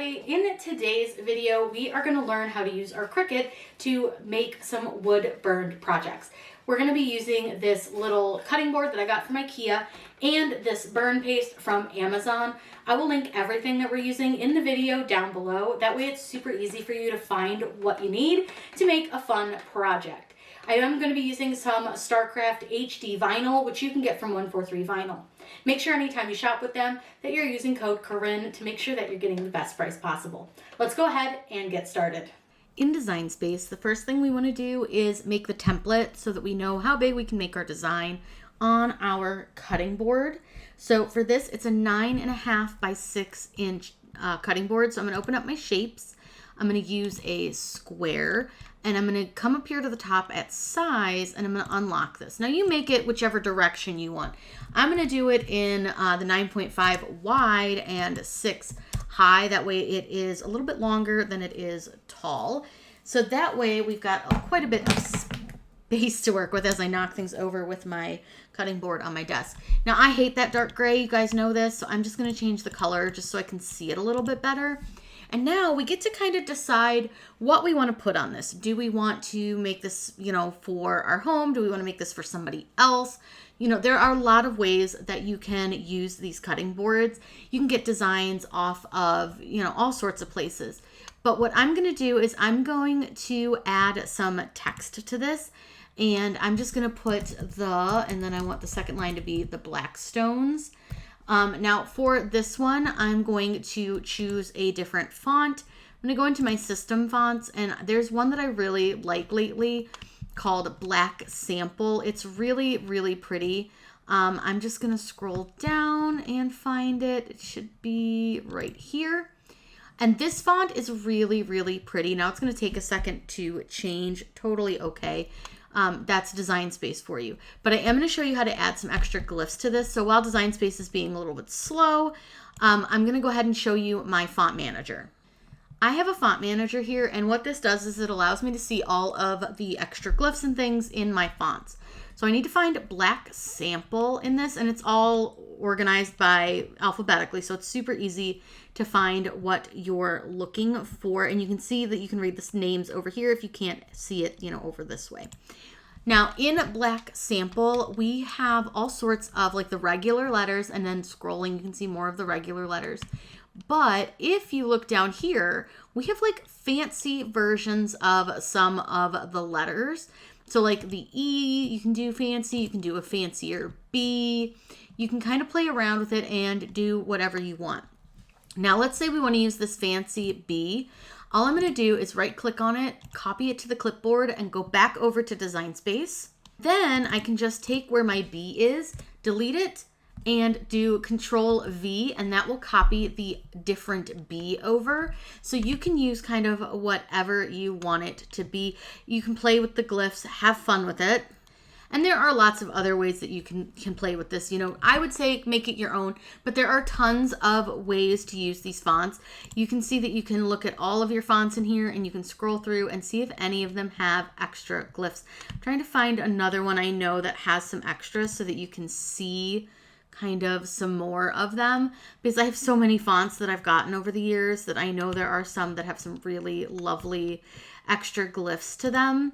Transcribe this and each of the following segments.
everybody. In today's video, we are going to learn how to use our Cricut to make some wood burned projects. We're going to be using this little cutting board that I got from IKEA and this burn paste from Amazon. I will link everything that we're using in the video down below. That way it's super easy for you to find what you need to make a fun project. I am going to be using some StarCraft HD vinyl, which you can get from 143 Vinyl. Make sure anytime you shop with them that you're using code Corinne to make sure that you're getting the best price possible. Let's go ahead and get started. In Design Space, the first thing we want to do is make the template so that we know how big we can make our design on our cutting board. So for this, it's a 9.5 by 6 inch cutting board. So I'm going to open up my shapes. I'm going to use a square and I'm going to come up here to the top at size and I'm going to unlock this. Now you make it whichever direction you want. I'm going to do it in the 9.5 wide and 6 high. That way it is a little bit longer than it is tall. So that way we've got quite a bit of space to work with as I knock things over with my cutting board on my desk. Now I hate that dark gray. You guys know this. So I'm just going to change the color just so I can see it a little bit better. And now we get to kind of decide what we want to put on this. Do we want to make this, for our home? Do we want to make this for somebody else? There are a lot of ways that you can use these cutting boards. You can get designs off of, all sorts of places. But what I'm going to do is I'm going to add some text to this. And I'm just going to put and then I want the second line to be the Blackstones. Now for this one, I'm going to choose a different font. I'm going to go into my system fonts and there's one that I really like lately called Black Sample. It's really, really pretty. I'm just going to scroll down and find it. It should be right here. And this font is really, really pretty. Now it's going to take a second to change. Totally okay. That's Design Space for you. But I am going to show you how to add some extra glyphs to this. So while Design Space is being a little bit slow, I'm going to go ahead and show you my font manager. I have a font manager here, and what this does is it allows me to see all of the extra glyphs and things in my fonts. So I need to find Black Sample in this, and it's all organized by alphabetically, so it's super easy to find what you're looking for. And you can see that you can read the names over here if you can't see it, over this way. Now in Black Sample, we have all sorts of like the regular letters, and then scrolling, you can see more of the regular letters. But if you look down here, we have like fancy versions of some of the letters. So like the E, you can do fancy, you can do a fancier B. You can kind of play around with it and do whatever you want. Now let's say we want to use this fancy B. All I'm going to do is right click on it, copy it to the clipboard and go back over to Design Space. Then I can just take where my B is, delete it, and do Control V, and that will copy the different B over. So you can use kind of whatever you want it to be. You can play with the glyphs, have fun with it. And there are lots of other ways that you can play with this. I would say make it your own, but there are tons of ways to use these fonts. You can see that you can look at all of your fonts in here and you can scroll through and see if any of them have extra glyphs. I'm trying to find another one I know that has some extras so that you can see kind of some more of them, because I have so many fonts that I've gotten over the years that I know there are some that have some really lovely extra glyphs to them.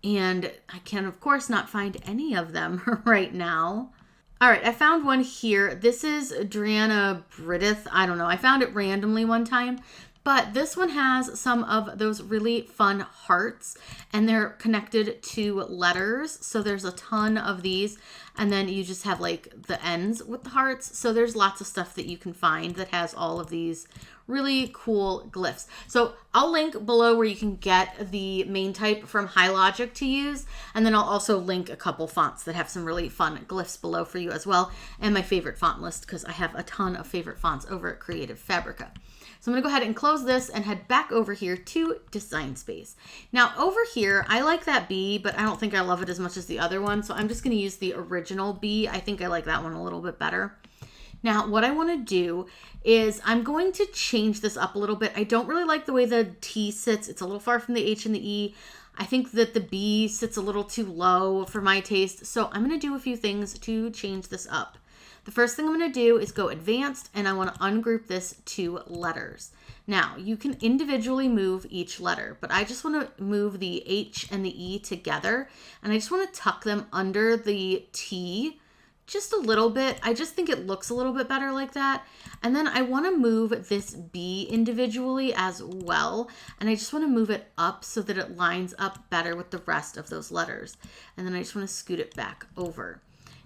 And I can, of course, not find any of them right now. All right, I found one here. This is Adriana Bridith. I don't know. I found it randomly one time. But this one has some of those really fun hearts, and they're connected to letters. So there's a ton of these. And then you just have like the ends with the hearts. So there's lots of stuff that you can find that has all of these really cool glyphs. So I'll link below where you can get the main type from HiLogic to use. And then I'll also link a couple fonts that have some really fun glyphs below for you as well. And my favorite font list, because I have a ton of favorite fonts over at Creative Fabrica. So I'm going to go ahead and close this and head back over here to Design Space. Now over here, I like that B, but I don't think I love it as much as the other one. So I'm just going to use the original B. I think I like that one a little bit better. Now what I want to do is I'm going to change this up a little bit. I don't really like the way the T sits. It's a little far from the H and the E. I think that the B sits a little too low for my taste. So I'm going to do a few things to change this up. The first thing I'm going to do is go advanced, and I want to ungroup this to letters. Now, you can individually move each letter, but I just want to move the H and the E together, and I just want to tuck them under the T just a little bit. I just think it looks a little bit better like that. And then I want to move this B individually as well, and I just want to move it up so that it lines up better with the rest of those letters. And then I just want to scoot it back over.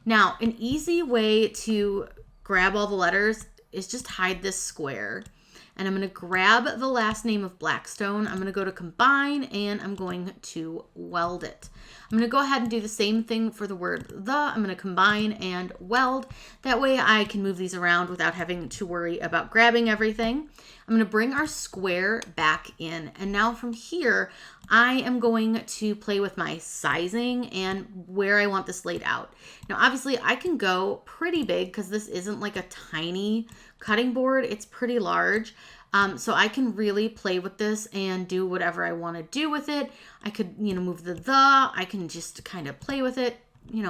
Now, an easy way to grab all the letters is just hide this square. And I'm going to grab the last name of Blackstone. I'm going to go to combine, and I'm going to weld it. I'm going to go ahead and do the same thing for the word the. I'm going to combine and weld. That way I can move these around without having to worry about grabbing everything. I'm going to bring our square back in. And now from here, I am going to play with my sizing and where I want this laid out. Now, obviously, I can go pretty big because this isn't like a tiny cutting board. It's pretty large. So I can really play with this and do whatever I want to do with it. I could, move the. I can just kind of play with it,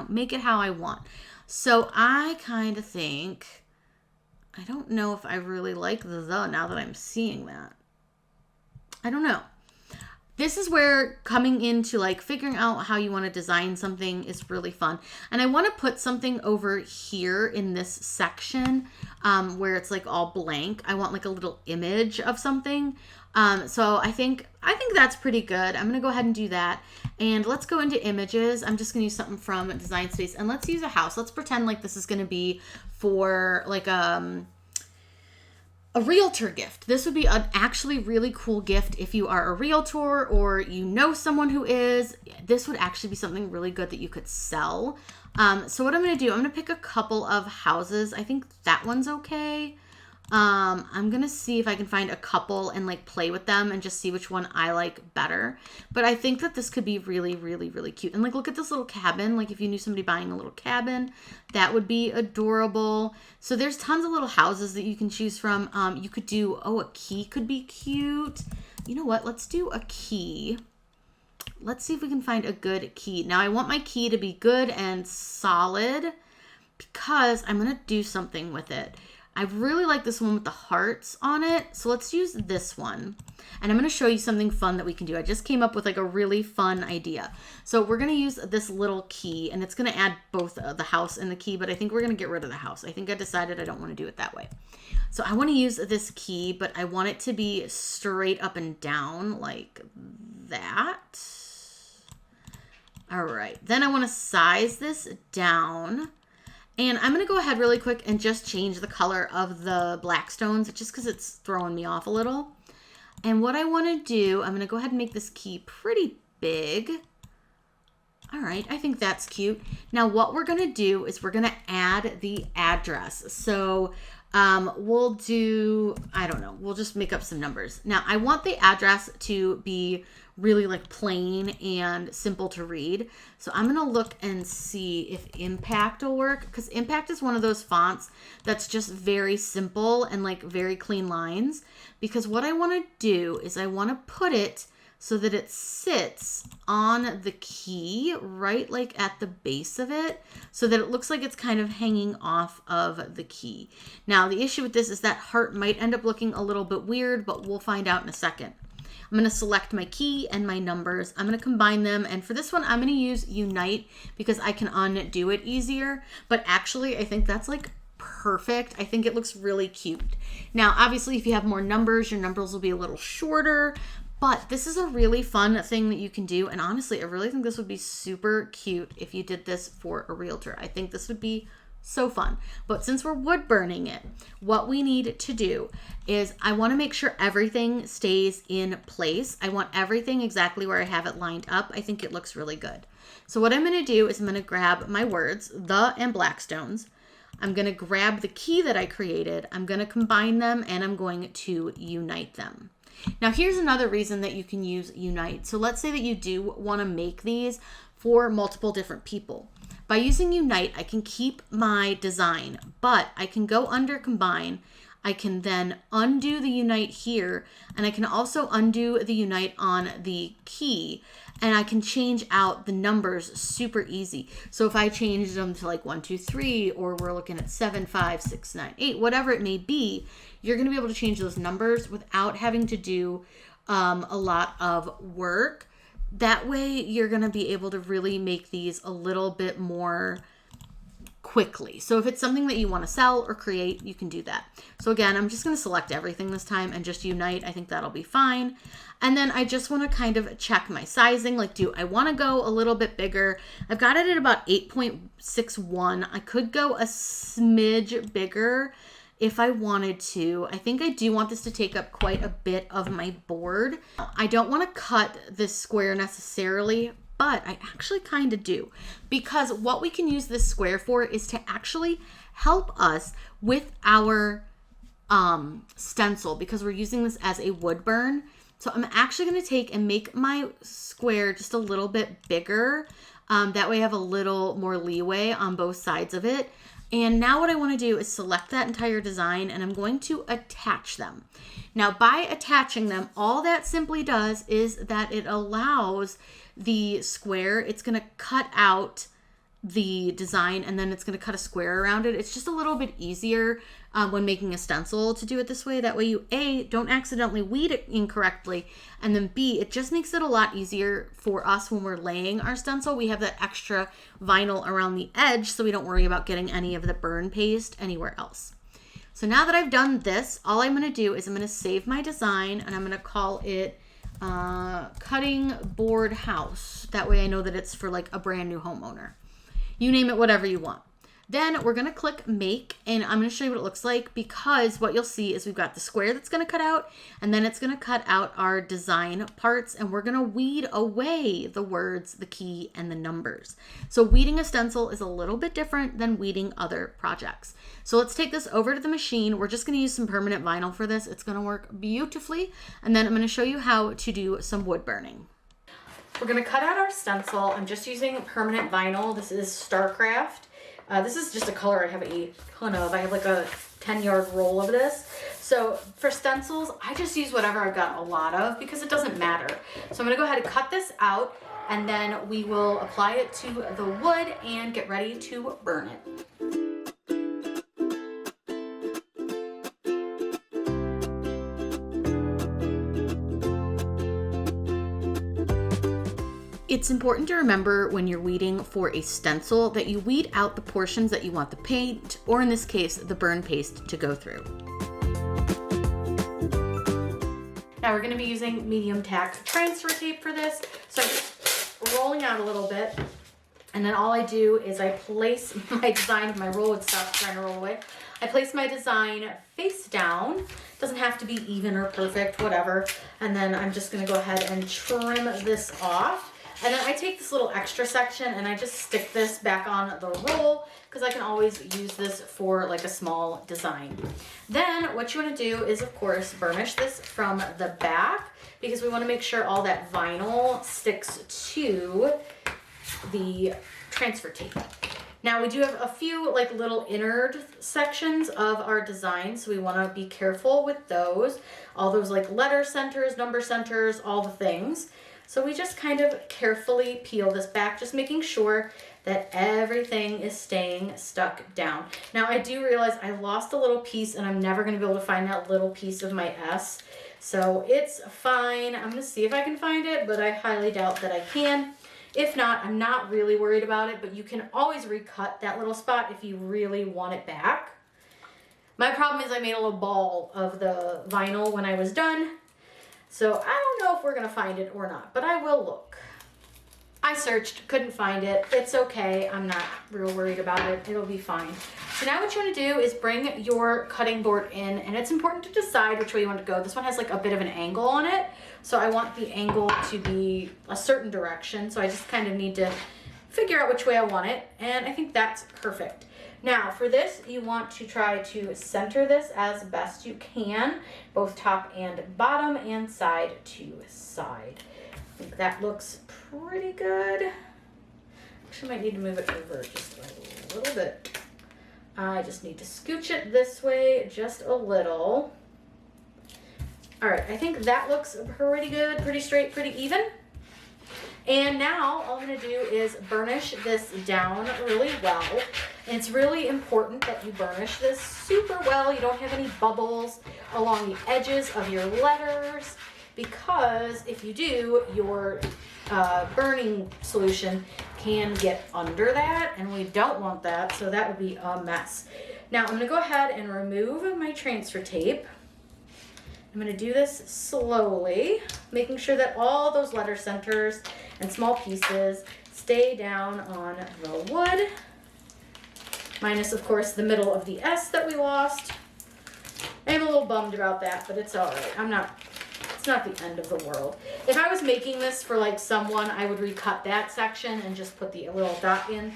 make it how I want. So I kind of think, I don't know if I really like the now that I'm seeing that. I don't know. This is where coming into like figuring out how you want to design something is really fun. And I want to put something over here in this section where it's like all blank. I want like a little image of something. So I think that's pretty good. I'm going to go ahead and do that. And let's go into images. I'm just going to use something from Design Space, and let's use a house. Let's pretend like this is going to be for like a realtor gift. This would be an actually really cool gift if you are a realtor or you know someone who is. This would actually be something really good that you could sell. So what I'm going to do, I'm going to pick a couple of houses. I think that one's okay. I'm going to see if I can find a couple and like play with them and just see which one I like better. But I think that this could be really, really, really cute. And like, look at this little cabin. Like if you knew somebody buying a little cabin, that would be adorable. So there's tons of little houses that you can choose from. You could do, a key could be cute. You know what? Let's do a key. Let's see if we can find a good key. Now I want my key to be good and solid because I'm going to do something with it. I really like this one with the hearts on it. So let's use this one. And I'm going to show you something fun that we can do. I just came up with like a really fun idea. So we're going to use this little key, and it's going to add both the house and the key, but I think we're going to get rid of the house. I think I decided I don't want to do it that way. So I want to use this key, but I want it to be straight up and down like that. All right. Then I want to size this down. And I'm going to go ahead really quick and just change the color of the Blackstones just because it's throwing me off a little. And what I want to do, I'm going to go ahead and make this key pretty big. All right, I think that's cute. Now what we're going to do is we're going to add the address. So we'll do, I don't know, we'll just make up some numbers. Now I want the address to be really like plain and simple to read. So I'm going to look and see if Impact will work, because Impact is one of those fonts that's just very simple and like very clean lines. Because what I want to do is I want to put it so that it sits on the key right like at the base of it so that it looks like it's kind of hanging off of the key. Now the issue with this is that heart might end up looking a little bit weird, but we'll find out in a second. I'm going to select my key and my numbers. I'm going to combine them. And for this one, I'm going to use Unite because I can undo it easier. But actually, I think that's like perfect. I think it looks really cute. Now, obviously, if you have more numbers, your numbers will be a little shorter. But this is a really fun thing that you can do. And honestly, I really think this would be super cute if you did this for a realtor. I think this would be so fun. But since we're wood burning it, what we need to do is I want to make sure everything stays in place. I want everything exactly where I have it lined up. I think it looks really good. So what I'm going to do is I'm going to grab my words, the and Blackstones. I'm going to grab the key that I created. I'm going to combine them and I'm going to unite them. Now here's another reason that you can use Unite. So let's say that you do want to make these for multiple different people. By using Unite, I can keep my design, but I can go under Combine. I can then undo the unite here, and I can also undo the unite on the key, and I can change out the numbers super easy. So if I change them to like 1, 2, 3, or we're looking at 7, 5, 6, 9, 8, whatever it may be, you're going to be able to change those numbers without having to do a lot of work. That way you're going to be able to really make these a little bit more quickly. So if it's something that you want to sell or create, you can do that. So again, I'm just going to select everything this time and just unite. I think that'll be fine. And then I just want to kind of check my sizing. Like, do I want to go a little bit bigger? I've got it at about 8.61. I could go a smidge bigger if I wanted to. I think I do want this to take up quite a bit of my board. I don't want to cut this square necessarily, but I actually kind of do, because what we can use this square for is to actually help us with our stencil, because we're using this as a wood burn. So I'm actually going to take and make my square just a little bit bigger. That way I have a little more leeway on both sides of it. And now what I want to do is select that entire design, and I'm going to attach them. Now by attaching them, all that simply does is that it allows the square, it's going to cut out the design, and then it's going to cut a square around it. It's just a little bit easier when making a stencil to do it this way. That way you A, don't accidentally weed it incorrectly, and then B, it just makes it a lot easier for us when we're laying our stencil. We have that extra vinyl around the edge, so we don't worry about getting any of the burn paste anywhere else. So now that I've done this, all I'm going to do is I'm going to save my design, and I'm going to call it Cutting Board House. That way I know that it's for like a brand new homeowner. You name it, whatever you want. Then we're going to click make, and I'm going to show you what it looks like, because what you'll see is we've got the square that's going to cut out, and then it's going to cut out our design parts, and we're going to weed away the words, the key, and the numbers. So weeding a stencil is a little bit different than weeding other projects. So let's take this over to the machine. We're just going to use some permanent vinyl for this. It's going to work beautifully, and then I'm going to show you how to do some wood burning. We're going to cut out our stencil. I'm just using permanent vinyl. This is Starcraft. This is just a color I have a ton of. I have like a 10-yard roll of this. So for stencils, I just use whatever I've got a lot of, because it doesn't matter. So I'm going to go ahead and cut this out, and then we will apply it to the wood and get ready to burn it. It's important to remember when you're weeding for a stencil that you weed out the portions that you want the paint, or in this case, the burn paste, to go through. Now we're going to be using medium tack transfer tape for this. So I'm just rolling out a little bit, and then all I do is I place my design, if my roll would stop trying to roll away. I place my design face down. Doesn't have to be even or perfect, whatever. And then I'm just going to go ahead and trim this off. And then I take this little extra section and I just stick this back on the roll, because I can always use this for like a small design. Then what you want to do is, of course, burnish this from the back, because we want to make sure all that vinyl sticks to the transfer tape. Now we do have a few like little innard sections of our design, so we want to be careful with those. All those like letter centers, number centers, all the things. So we just kind of carefully peel this back, just making sure that everything is staying stuck down. Now I do realize I lost a little piece, and I'm never going to be able to find that little piece of my S. So it's fine. I'm going to see if I can find it, but I highly doubt that I can. If not, I'm not really worried about it, but you can always recut that little spot if you really want it back. My problem is I made a little ball of the vinyl when I was done. So I don't know if we're going to find it or not, but I will look. I searched, couldn't find it. It's okay. I'm not real worried about it. It'll be fine. So now what you want to do is bring your cutting board in, and it's important to decide which way you want to go. This one has like a bit of an angle on it. So I want the angle to be a certain direction. So I just kind of need to figure out which way I want it. And I think that's perfect. Now for this, you want to try to center this as best you can, both top and bottom and side to side. I think that looks pretty good. Actually might need to move it over just a little bit. I just need to scooch it this way just a little. All right, I think that looks pretty good, pretty straight, pretty even. And now all I'm gonna do is burnish this down really well. And it's really important that you burnish this super well. You don't have any bubbles along the edges of your letters, because if you do, your burning solution can get under that, and we don't want that, so that would be a mess. Now I'm gonna go ahead and remove my transfer tape. I'm going to do this slowly, making sure that all those letter centers and small pieces stay down on the wood, minus, of course, the middle of the S that we lost. I'm a little bummed about that, but it's all right. It's not the end of the world. If I was making this for like someone, I would recut that section and just put the little dot in,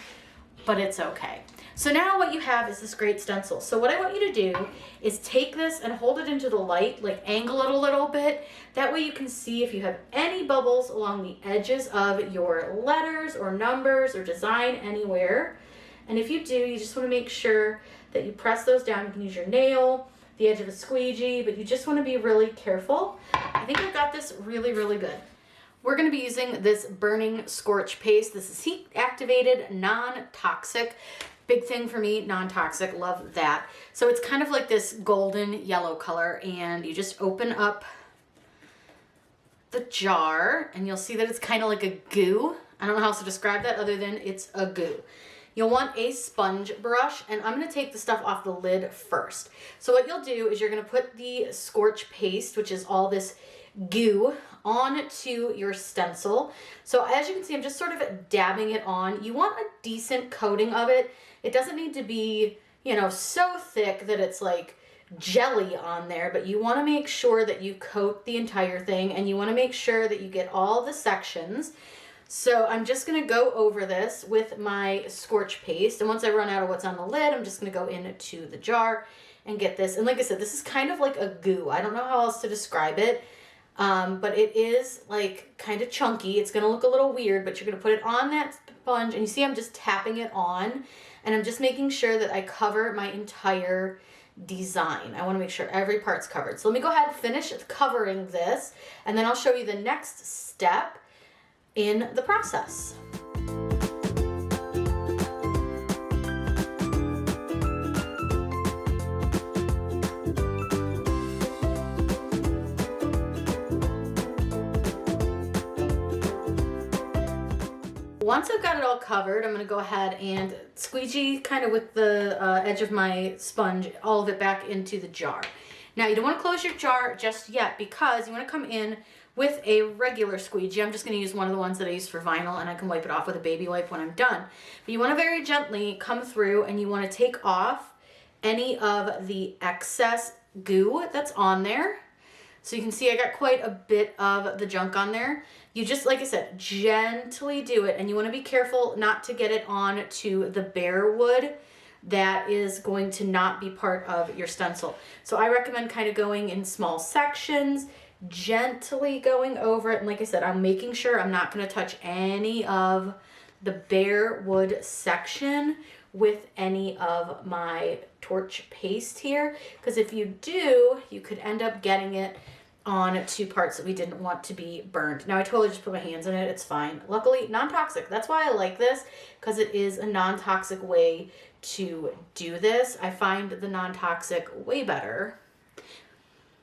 but it's okay. So now what you have is this great stencil. So what I want you to do is take this and hold it into the light, like angle it a little bit. That way you can see if you have any bubbles along the edges of your letters or numbers or design anywhere. And if you do, you just want to make sure that you press those down. You can use your nail, the edge of a squeegee, but you just want to be really careful. I think I've got this really, really good. We're going to be using this burning Scorch Paste. This is heat activated, non-toxic. Big thing for me, non-toxic, love that. So it's kind of like this golden yellow color, and you just open up the jar and you'll see that it's kind of like a goo. I don't know how else to describe that other than it's a goo. You'll want a sponge brush, and I'm going to take the stuff off the lid first. So what you'll do is you're going to put the Scorch Paste, which is all this goo, onto your stencil. So as you can see, I'm just sort of dabbing it on. You want a decent coating of it. It doesn't need to be, you know, so thick that it's like jelly on there, but you want to make sure that you coat the entire thing, and you want to make sure that you get all the sections. So I'm just going to go over this with my Scorch Paste, and once I run out of what's on the lid, I'm just going to go into the jar and get this. And like I said, this is kind of like a goo. I don't know how else to describe it. But it is like kind of chunky. It's going to look a little weird, but you're going to put it on that sponge, and you see I'm just tapping it on, and I'm just making sure that I cover my entire design. I want to make sure every part's covered. So let me go ahead and finish covering this, and then I'll show you the next step in the process. Once I've got it all covered, I'm going to go ahead and squeegee kind of with the edge of my sponge all of it back into the jar. Now you don't want to close your jar just yet, because you want to come in with a regular squeegee. I'm just going to use one of the ones that I use for vinyl, and I can wipe it off with a baby wipe when I'm done. But you want to very gently come through, and you want to take off any of the excess goo that's on there. So you can see I got quite a bit of the junk on there. You just, like I said, gently do it, and you want to be careful not to get it on to the bare wood that is going to not be part of your stencil. So I recommend kind of going in small sections, gently going over it. And like I said, I'm making sure I'm not going to touch any of the bare wood section with any of my torch paste here, because if you do, you could end up getting it on two parts that we didn't want to be burned. Now I totally just put my hands in it, it's fine. Luckily, non-toxic. That's why I like this, because it is a non-toxic way to do this. I find the non-toxic way better.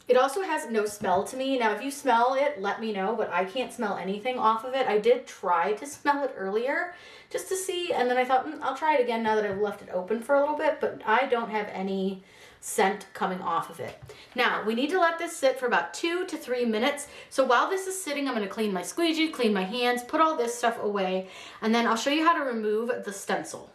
It also has no smell to me. Now if you smell it, let me know, but I can't smell anything off of it. I did try to smell it earlier just to see, and then I thought, I'll try it again now that I've left it open for a little bit, but I don't have any scent coming off of it. Now we need to let this sit for about 2 to 3 minutes. So while this is sitting, I'm going to clean my squeegee, clean my hands, put all this stuff away, and then I'll show you how to remove the stencil.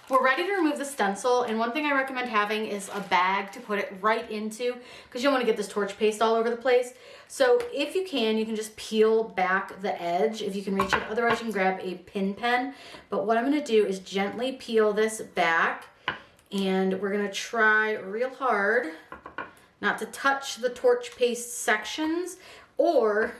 We're ready to remove the stencil, and one thing I recommend having is a bag to put it right into, because you don't want to get this torch paste all over the place. So if you can just peel back the edge if you can reach it. Otherwise you can grab a pin pen. But what I'm going to do is gently peel this back, and we're going to try real hard not to touch the torch paste sections, or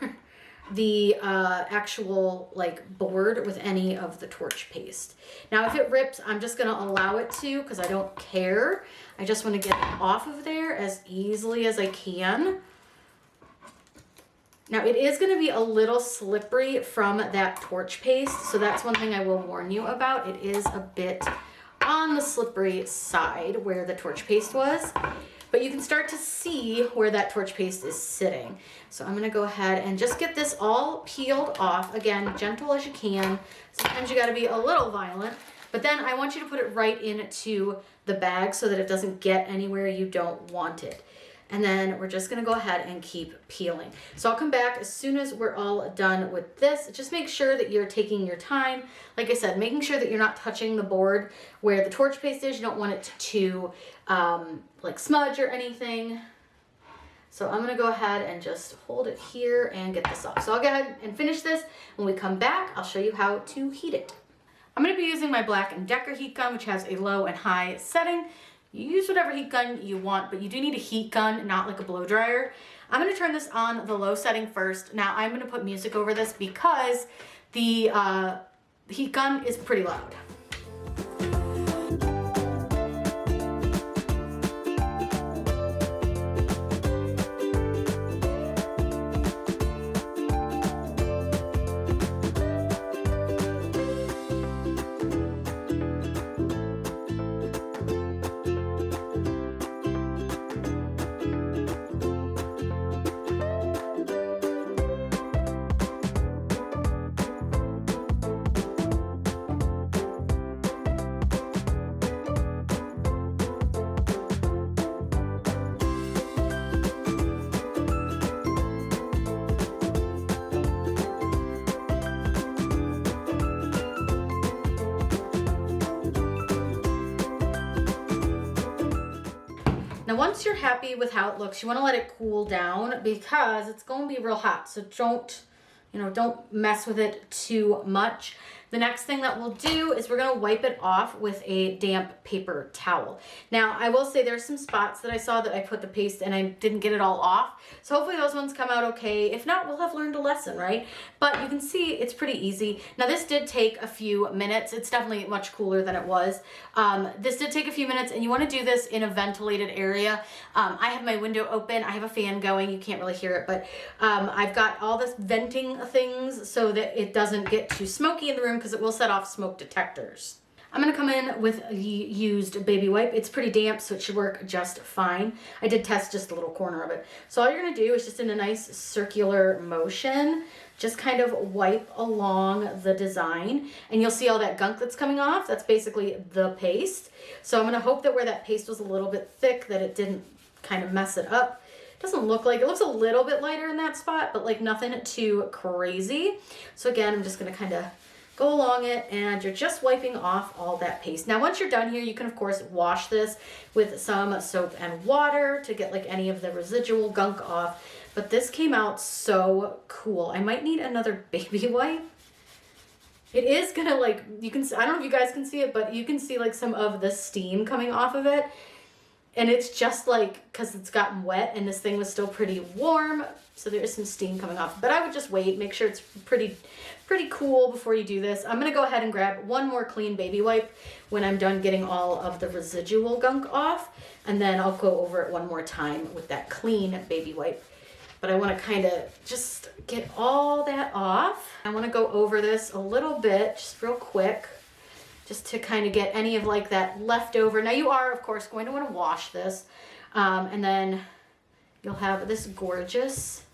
the actual like board with any of the torch paste. Now if it rips, I'm just gonna allow it to, because I don't care. I just want to get it off of there as easily as I can. Now it is going to be a little slippery from that torch paste, so that's one thing I will warn you about. It is a bit on the slippery side where the torch paste was, but you can start to see where that torch paste is sitting. So I'm going to go ahead and just get this all peeled off. Again, gentle as you can. Sometimes you got to be a little violent, but then I want you to put it right into the bag so that it doesn't get anywhere you don't want it. And then we're just gonna go ahead and keep peeling. So I'll come back as soon as we're all done with this. Just make sure that you're taking your time. Like I said, making sure that you're not touching the board where the torch paste is. You don't want it to like smudge or anything. So I'm gonna go ahead and just hold it here and get this off. So I'll go ahead and finish this. When we come back, I'll show you how to heat it. I'm gonna be using my Black & Decker heat gun, which has a low and high setting. You use whatever heat gun you want, but you do need a heat gun, not like a blow dryer. I'm gonna turn this on the low setting first. Now I'm gonna put music over this because the heat gun is pretty loud. Now, once you're happy with how it looks, you want to let it cool down because it's going to be real hot. So don't mess with it too much. The next thing that we'll do is we're going to wipe it off with a damp paper towel. Now, I will say there's some spots that I saw that I put the paste and I didn't get it all off. So hopefully those ones come out okay. If not, we'll have learned a lesson, right? But you can see it's pretty easy. Now, this did take a few minutes. It's definitely much cooler than it was. This did take a few minutes, and you want to do this in a ventilated area. I have my window open. I have a fan going. You can't really hear it, but I've got all this venting things so that it doesn't get too smoky in the room, because it will set off smoke detectors. I'm gonna come in with a used baby wipe. It's pretty damp, so it should work just fine. I did test just a little corner of it. So all you're gonna do is just in a nice circular motion, just kind of wipe along the design, and you'll see all that gunk that's coming off. That's basically the paste. So I'm gonna hope that where that paste was a little bit thick, that it didn't kind of mess it up. Doesn't look like, it looks a little bit lighter in that spot, but like nothing too crazy. So again, I'm just gonna kind of go along it, and you're just wiping off all that paste. Now, once you're done here, you can of course wash this with some soap and water to get like any of the residual gunk off. But this came out so cool. I might need another baby wipe. It is gonna like, you can, I don't know if you guys can see it, but you can see like some of the steam coming off of it. And it's just like, because it's gotten wet and this thing was still pretty warm, so there is some steam coming off. But I would just wait, make sure it's pretty cool before you do this. I'm gonna go ahead and grab one more clean baby wipe when I'm done getting all of the residual gunk off, and then I'll go over it one more time with that clean baby wipe. But I wanna kind of just get all that off. I wanna go over this a little bit, just real quick, just to kind of get any of like that leftover. Now you are of course going to want to wash this, and then you'll have this gorgeous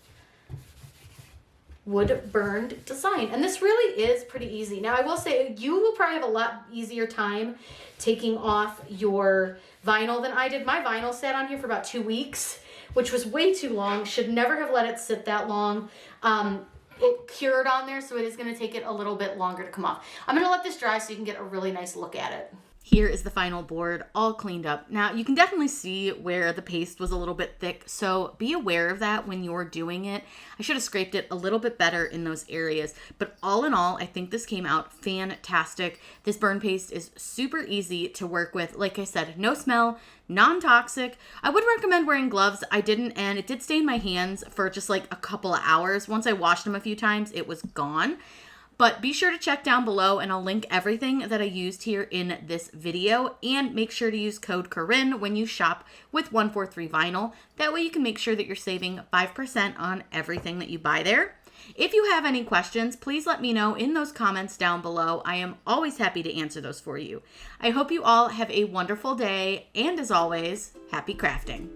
wood burned design. And this really is pretty easy. Now I will say you will probably have a lot easier time taking off your vinyl than I did. My vinyl sat on here for about 2 weeks, which was way too long. Should never have let it sit that long. It cured on there, so it is going to take it a little bit longer to come off. I'm going to let this dry so you can get a really nice look at it. Here is the final board all cleaned up. Now you can definitely see where the paste was a little bit thick, so be aware of that when you're doing it. I should have scraped it a little bit better in those areas, but all in all, I think this came out fantastic. This burn paste is super easy to work with. Like I said, no smell, non-toxic. I would recommend wearing gloves. I didn't, and it did stain my hands for just like a couple of hours. Once I washed them a few times, it was gone. But be sure to check down below and I'll link everything that I used here in this video, and make sure to use code Corinne when you shop with 143 Vinyl. That way you can make sure that you're saving 5% on everything that you buy there. If you have any questions, please let me know in those comments down below. I am always happy to answer those for you. I hope you all have a wonderful day, and as always, happy crafting.